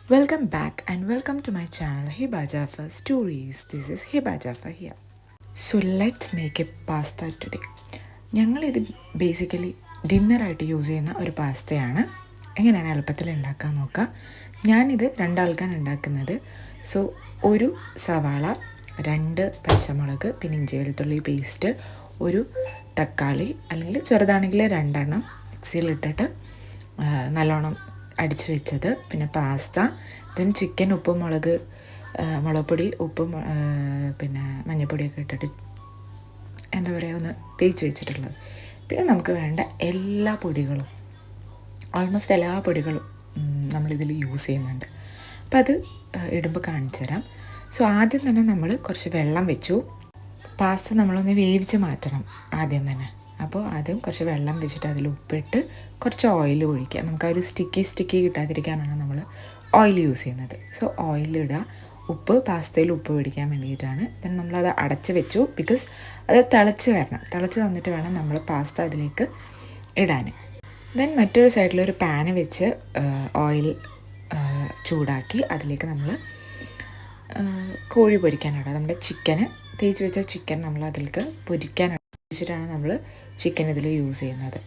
Welcome back and welcome to my channel Hiba Jaffa Stories. This is Hiba Jaffa here. So let's make a pasta today. ഞങ്ങളിത് basically ഡിന്നറായിട്ട് use ചെയ്യുന്ന ഒരു പാസ്തയാണ്. എങ്ങനെയാണ് എളുപ്പത്തിൽ ഉണ്ടാക്കാൻ നോക്കാം. ഞാനിത് രണ്ടാൾക്കാണ് ഉണ്ടാക്കുന്നത്. സോ ഒരു സവാള, 2 പച്ചമുളക്, പിന്നെ ഇഞ്ചി വെളുത്തുള്ളി പേസ്റ്റ്, ഒരു തക്കാളി അല്ലെങ്കിൽ ചെറുതാണെങ്കിൽ 2 എണ്ണം മിക്സിയിലിട്ടിട്ട് നല്ലോണം അടിച്ച് വെച്ചത്, പിന്നെ പാസ്ത, ദെൻ ചിക്കൻ, ഉപ്പ്, മുളക് പൊടി, ഉപ്പും പിന്നെ മഞ്ഞൾപ്പൊടിയൊക്കെ ഇട്ടിട്ട് എന്താ പറയുക ഒന്ന് തേച്ച് വെച്ചിട്ടുള്ളത്. പിന്നെ നമുക്ക് വേണ്ട എല്ലാ പൊടികളും, ഓൾമോസ്റ്റ് എല്ലാ പൊടികളും നമ്മളിതിൽ യൂസ് ചെയ്യുന്നുണ്ട്. അപ്പോൾ അത് ഇടുമ്പോൾ കാണിച്ചു തരാം. സോ ആദ്യം തന്നെ നമ്മൾ കുറച്ച് വെള്ളം വെച്ചു. പാസ്ത നമ്മളൊന്ന് വേവിച്ച് മാറ്റണം ആദ്യം തന്നെ. അപ്പോൾ ആദ്യം കുറച്ച് വെള്ളം വെച്ചിട്ട് അതിൽ ഉപ്പിട്ട് കുറച്ച് ഓയിൽ ഒഴിക്കുക. നമുക്ക് ആ ഒരു സ്റ്റിക്കി കിട്ടാതിരിക്കാനാണ് നമ്മൾ ഓയിൽ യൂസ് ചെയ്യുന്നത്. സോ ഓയിലിടുക, ഉപ്പ്, പാസ്തയിൽ ഉപ്പ് പിടിക്കാൻ വേണ്ടിയിട്ടാണ്. ദെൻ നമ്മളത് അടച്ച് വെച്ചു. ബിക്കോസ് അത് തിളച്ച് വരണം. തിളച്ച് വന്നിട്ട് വേണം നമ്മൾ പാസ്ത അതിലേക്ക് ഇടാൻ. ദെൻ മറ്റൊരു സൈഡിലൊരു പാന് വെച്ച് ഓയിൽ ചൂടാക്കി അതിലേക്ക് നമ്മൾ കോഴി പൊരിക്കാനിടുക. നമ്മുടെ ചിക്കന്, തേച്ച് വെച്ച ചിക്കൻ നമ്മൾ അതിലേക്ക് പൊരിക്കാനിട്ടാണ് നമ്മൾ ചിക്കൻ ഇതിൽ യൂസ് ചെയ്യുന്നത്.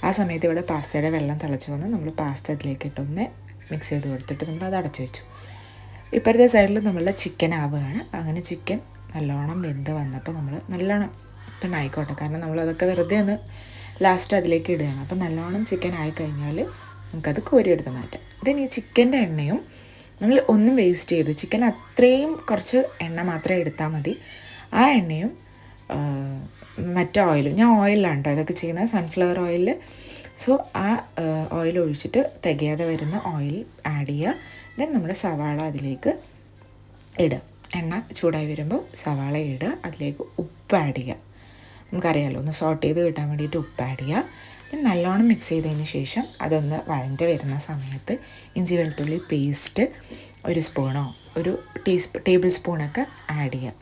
ആ സമയത്ത് ഇവിടെ പാസ്തയുടെ വെള്ളം തിളച്ച് വന്ന് നമ്മൾ പാസ്ത അതിലേക്ക് ഇട്ടൊന്ന് മിക്സ് ചെയ്ത് കൊടുത്തിട്ട് നമ്മളത് അടച്ചു വെച്ചു. ഇപ്പോഴത്തെ സൈഡിൽ നമ്മളുടെ ചിക്കൻ ആവുകയാണ്. അങ്ങനെ ചിക്കൻ നല്ലോണം വെന്ത് വന്നപ്പോൾ നമ്മൾ നല്ലോണം തന്നെ ആയിക്കോട്ടെ, കാരണം നമ്മളതൊക്കെ വെറുതെ ഒന്ന് ലാസ്റ്റ് അതിലേക്ക് ഇടുകയാണ്. അപ്പോൾ നല്ലോണം ചിക്കൻ ആയിക്കഴിഞ്ഞാൽ നമുക്കത് കോരിയെടുത്ത് മാറ്റാം. ഇതിന് ഈ ചിക്കൻ്റെ എണ്ണയും നമ്മൾ ഒന്നും വേസ്റ്റ് ചെയ്ത്, ചിക്കൻ അത്രയും കുറച്ച് എണ്ണ മാത്രമേ എടുത്താൽ മതി. ആ എണ്ണയും മറ്റേ ഓയിലും, ഞാൻ ഓയിലാണ് കേട്ടോ ഇതൊക്കെ ചെയ്യുന്നത്, സൺഫ്ലവർ ഓയിൽ. സോ ആ ഓയിൽ ഒഴിച്ചിട്ട് തികയാതെ വരുന്ന ഓയിൽ ആഡ് ചെയ്യുക. ദെൻ നമ്മുടെ സവാള അതിലേക്ക് ഇടുക. എണ്ണ ചൂടായി വരുമ്പോൾ സവാള ഇടുക, അതിലേക്ക് ഉപ്പ് ആഡ് ചെയ്യുക. നമുക്കറിയാമല്ലോ, ഒന്ന് സോട്ട് ചെയ്ത് കിട്ടാൻ വേണ്ടിയിട്ട് ഉപ്പ് ആഡ് ചെയ്യുക. ദെൻ നല്ലോണം മിക്സ് ചെയ്തതിന് ശേഷം അതൊന്ന് വഴണ്ട് വരുന്ന സമയത്ത് ഇഞ്ചി വെളുത്തുള്ളി പേസ്റ്റ് ഒരു സ്പൂണോ ഒരു ടേബിൾ സ്പൂണൊക്കെ ആഡ് ചെയ്യുക.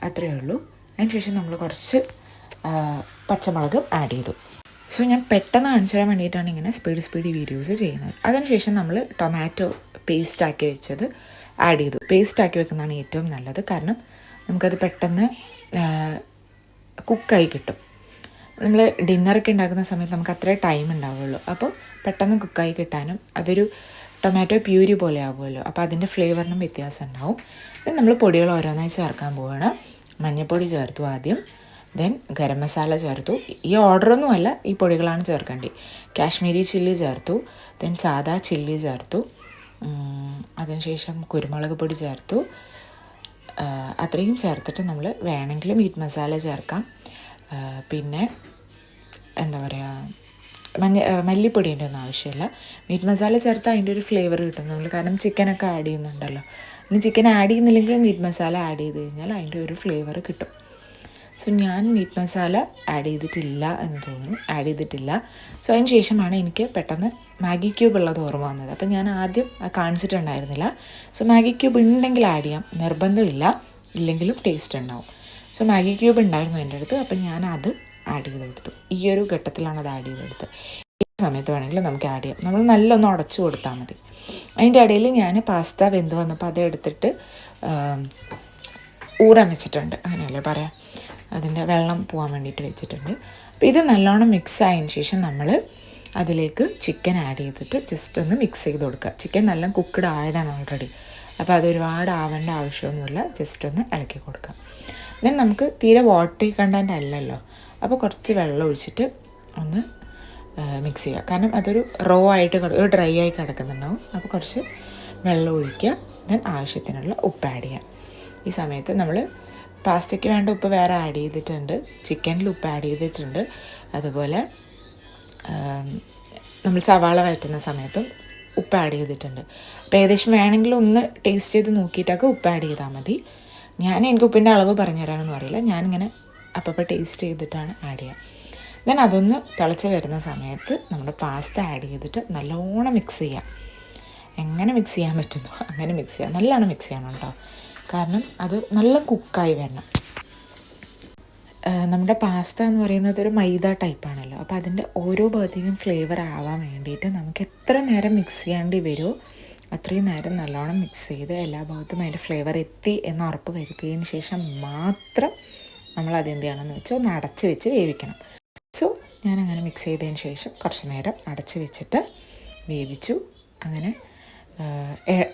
അത്രയേ ഉള്ളൂ. അതിന് ശേഷം നമ്മൾ കുറച്ച് പച്ചമുളകും ആഡ് ചെയ്തു. സോ ഞാൻ പെട്ടെന്ന് കാണിച്ചു തരാൻ വേണ്ടിയിട്ടാണ് ഇങ്ങനെ സ്പീഡ് വീഡിയോസ് ചെയ്യുന്നത്. അതിനുശേഷം നമ്മൾ ടൊമാറ്റോ പേസ്റ്റാക്കി വെച്ചത് ആഡ് ചെയ്തു. പേസ്റ്റാക്കി വെക്കുന്നതാണ് ഏറ്റവും നല്ലത്, കാരണം നമുക്കത് പെട്ടെന്ന് കുക്കായി കിട്ടും. നമ്മൾ ഡിന്നറൊക്കെ ഉണ്ടാക്കുന്ന സമയത്ത് നമുക്ക് അത്രേ ടൈം ഉണ്ടാവുള്ളൂ. അപ്പോൾ പെട്ടെന്ന് കുക്കായി കിട്ടാനും അതൊരു ടൊമാറ്റോ പ്യൂരി പോലെ ആവുമല്ലോ, അപ്പോൾ അതിൻ്റെ ഫ്ലേവറിനും വ്യത്യാസം ഉണ്ടാവും. ദെൻ നമ്മൾ പൊടികൾ ഓരോന്നായി ചേർക്കാൻ പോവുകയാണ്. മഞ്ഞൾപ്പൊടി ചേർത്തു ആദ്യം, ദെൻ ഗരം മസാല ചേർത്തു. ഈ ഓർഡറൊന്നുമല്ല, ഈ പൊടികളാണ് ചേർക്കേണ്ടത്. കാശ്മീരി ചില്ലി ചേർത്തു, ദെൻ സാദാ ചില്ലി ചേർത്തു, അതിനുശേഷം കുരുമുളക് പൊടി ചേർത്തു. അത്രയും ചേർത്തിട്ട് നമ്മൾ വേണമെങ്കിൽ മീറ്റ് മസാല ചേർക്കാം. പിന്നെ എന്താ പറയുക, മല്ലിപ്പൊടീൻ്റെ ഒന്നും ആവശ്യമില്ല. മീറ്റ് മസാല ചേർത്താൽ അതിൻ്റെ ഒരു ഫ്ലേവർ കിട്ടും നമ്മൾ, കാരണം ചിക്കനൊക്കെ ആഡ് ചെയ്യുന്നുണ്ടല്ലോ. ഇനി ചിക്കൻ ആഡ് ചെയ്യുന്നില്ലെങ്കിലും മീറ്റ് മസാല ആഡ് ചെയ്ത് കഴിഞ്ഞാൽ അതിൻ്റെ ഒരു ഫ്ലേവർ കിട്ടും. സോ ഞാൻ മീറ്റ് മസാല ആഡ് ചെയ്തിട്ടില്ല എന്ന് തോന്നുന്നു, ആഡ് ചെയ്തിട്ടില്ല. സോ അതിന് ശേഷമാണ് എനിക്ക് പെട്ടെന്ന് മാഗി ക്യൂബ് ഉള്ളത് ഓർമ്മ വന്നത്. അപ്പോൾ ഞാൻ ആദ്യം കാണിച്ചിട്ടുണ്ടായിരുന്നില്ല. സോ മാഗി ക്യൂബ് ഉണ്ടെങ്കിൽ ആഡ് ചെയ്യാം, നിർബന്ധമില്ല, ഇല്ലെങ്കിലും ടേസ്റ്റ് ഉണ്ടാവും. സോ മാഗി ക്യൂബ് ഉണ്ടായിരുന്നു എൻ്റെ അടുത്ത്, അപ്പം ഞാൻ അത് ആഡ് ചെയ്ത് കൊടുത്തു. ഈ ഒരു ഘട്ടത്തിലാണ് അത് ആഡ് ചെയ്തെടുത്ത്. ഈ സമയത്ത് വേണമെങ്കിൽ നമുക്ക് ആഡ് ചെയ്യാം. നമ്മൾ നല്ലൊന്ന് ഉടച്ചു കൊടുത്താൽ മതി. അതിൻ്റെ ഇടയിൽ ഞാൻ പാസ്ത വെന്ത് വന്നപ്പോൾ അത് എടുത്തിട്ട് ഊറാൻ വെച്ചിട്ടുണ്ട്, അങ്ങനെയല്ലേ പറയാം, അതിൻ്റെ വെള്ളം പോകാൻ വേണ്ടിയിട്ട് വെച്ചിട്ടുണ്ട്. അപ്പോൾ ഇത് നല്ലോണം മിക്സ് ആയതിന് ശേഷം നമ്മൾ അതിലേക്ക് ചിക്കൻ ആഡ് ചെയ്തിട്ട് ജസ്റ്റ് ഒന്ന് മിക്സ് ചെയ്ത് കൊടുക്കുക. ചിക്കൻ നല്ല കുക്ക്ഡ് ആയതാണ് ഓൾറെഡി, അപ്പോൾ അതൊരുപാട് ആവേണ്ട ആവശ്യമൊന്നുമില്ല, ജസ്റ്റ് ഒന്ന് ഇളക്കി കൊടുക്കുക. ദെൻ നമുക്ക് തീരെ വാട്ടറി കണ്ടൻറ്റ് അല്ലല്ലോ, അപ്പോൾ കുറച്ച് വെള്ളം ഒഴിച്ചിട്ട് ഒന്ന് മിക്സ് ചെയ്യുക. കാരണം അതൊരു റോ ആയിട്ട് ഡ്രൈ ആയി കിടക്കുന്നുണ്ടാവും. അപ്പോൾ കുറച്ച് വെള്ളം ഒഴിക്കുക. ദെൻ ആവശ്യത്തിനുള്ള ഉപ്പ് ആഡ് ചെയ്യുക. ഈ സമയത്ത് നമ്മൾ പാസ്തയ്ക്ക് വേണ്ട ഉപ്പ് വേറെ ആഡ് ചെയ്തിട്ടുണ്ട്, ചിക്കനിൽ ഉപ്പ് ആഡ് ചെയ്തിട്ടുണ്ട്. അതുപോലെ നമ്മൾ സവാള വഴറ്റുന്ന സമയത്തും ഉപ്പ് ആഡ് ചെയ്തിട്ടുണ്ട്. അപ്പോൾ ഏകദേശം വേണമെങ്കിൽ ഒന്ന് ടേസ്റ്റ് ചെയ്ത് നോക്കിയിട്ടൊക്കെ ഉപ്പ് ആഡ് ചെയ്താൽ മതി. എനിക്ക് ഉപ്പിൻ്റെ അളവ് പറഞ്ഞു തരാനൊന്നും അറിയില്ല, ഞാനിങ്ങനെ അപ്പോൾ ടേസ്റ്റ് ചെയ്തിട്ടാണ് ആഡ് ചെയ്യുക. ദെൻ അതൊന്ന് തിളച്ച് വരുന്ന സമയത്ത് നമ്മുടെ പാസ്ത ആഡ് ചെയ്തിട്ട് നല്ലോണം മിക്സ് ചെയ്യുക. എങ്ങനെ മിക്സ് ചെയ്യാൻ പറ്റുന്നോ അങ്ങനെ മിക്സ് ചെയ്യുക. നല്ലോണം മിക്സ് ചെയ്യണം കേട്ടോ, കാരണം അത് നല്ല കുക്കായി വരണം. നമ്മുടെ പാസ്ത എന്ന് പറയുന്നത് ഒരു മൈദ ടൈപ്പാണല്ലോ, അപ്പോൾ അതിൻ്റെ ഓരോ ഭാഗത്തേക്കും ഫ്ലേവർ ആവാൻ വേണ്ടിയിട്ട് നമുക്ക് എത്ര നേരം മിക്സ് ചെയ്യേണ്ടി വരുമോ അത്രയും നേരം നല്ലോണം മിക്സ് ചെയ്ത് എല്ലാ ഭാഗത്തും അതിൻ്റെ ഫ്ലേവർ എത്തി എന്ന് ഉറപ്പ് വരുത്തിയതിന് ശേഷം മാത്രം നമ്മൾ അതെന്ത് ചെയ്യണമെന്ന് വെച്ചാൽ ഒന്ന് അടച്ച് വെച്ച് വേവിക്കണം. സോ ഞാനങ്ങനെ മിക്സ് ചെയ്തതിന് ശേഷം കുറച്ച് നേരം അടച്ച് വെച്ചിട്ട് വേവിച്ചു. അങ്ങനെ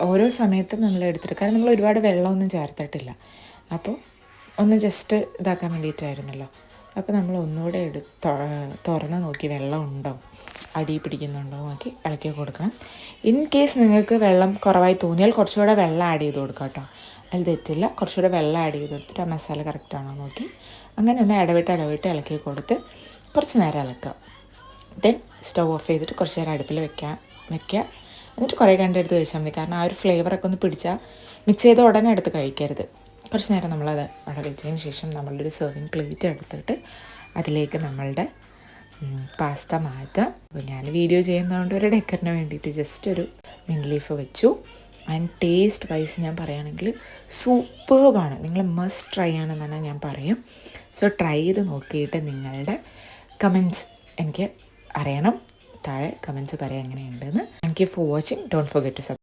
ഓരോ സമയത്തും നമ്മൾ എടുത്തിട്ട്, കാരണം നമ്മൾ ഒരുപാട് വെള്ളമൊന്നും ചേർത്തിട്ടില്ല, അപ്പോൾ ഒന്ന് ജസ്റ്റ് ഇതാക്കാൻ വേണ്ടിയിട്ടായിരുന്നല്ലോ. അപ്പോൾ നമ്മൾ ഒന്നുകൂടെ തുറന്ന് നോക്കി വെള്ളം ഉണ്ടോ, അടി പിടിക്കുന്നുണ്ടോ നോക്കി ഇളക്കി കൊടുക്കണം. ഇൻ കേസ് നിങ്ങൾക്ക് വെള്ളം കുറവായി തോന്നിയാൽ കുറച്ചുകൂടെ വെള്ളം ആഡ് ചെയ്ത് കൊടുക്കാം കേട്ടോ, അതിൽ തെറ്റില്ല. കുറച്ചുകൂടെ വെള്ളം ആഡ് ചെയ്ത് കൊടുത്തിട്ട് ആ മസാല കറക്റ്റാണോ നോക്കി അങ്ങനെ ഒന്ന് ഇടവിട്ട് ഇളക്കി കൊടുത്ത് കുറച്ച് നേരം ഇളക്കുക. ദെൻ സ്റ്റവ് ഓഫ് ചെയ്തിട്ട് കുറച്ച് നേരം അടുപ്പിൽ വെക്കുക. എന്നിട്ട് കുറേ കണ്ടെടുത്ത് കഴിച്ചാൽ മതി. കാരണം ആ ഒരു ഫ്ലേവറൊക്കെ ഒന്ന് പിടിച്ചാൽ മിക്സ് ചെയ്ത ഉടനെ എടുത്ത് കഴിക്കരുത്. കുറച്ച് നേരം നമ്മളത് അവിടെ വെച്ചതിന് ശേഷം നമ്മളുടെ ഒരു സെർവിങ് പ്ലേറ്റ് എടുത്തിട്ട് അതിലേക്ക് നമ്മളുടെ പാസ്ത മാറ്റാം. അപ്പോൾ ഞാൻ വീഡിയോ ചെയ്യുന്നതുകൊണ്ട് ഒരു ഡെക്കറിന് വേണ്ടിയിട്ട് ജസ്റ്റ് ഒരു മിൻറ്റ് ലീഫ് വെച്ചു. ആൻഡ് ടേസ്റ്റ് വൈസ് ഞാൻ പറയുകയാണെങ്കിൽ സൂപ്പർബാണ്. നിങ്ങൾ മസ്റ്റ് ട്രൈ ആണെന്നാണ് ഞാൻ പറയും. സോ ട്രൈ ചെയ്ത് നോക്കിയിട്ട് നിങ്ങളുടെ കമൻറ്റ്സ് എനിക്ക് അറിയണം. താഴെ കമൻറ്റ്സ് പറയാം എങ്ങനെയുണ്ടെന്ന്. Thank you for watching. Don't forget to subscribe.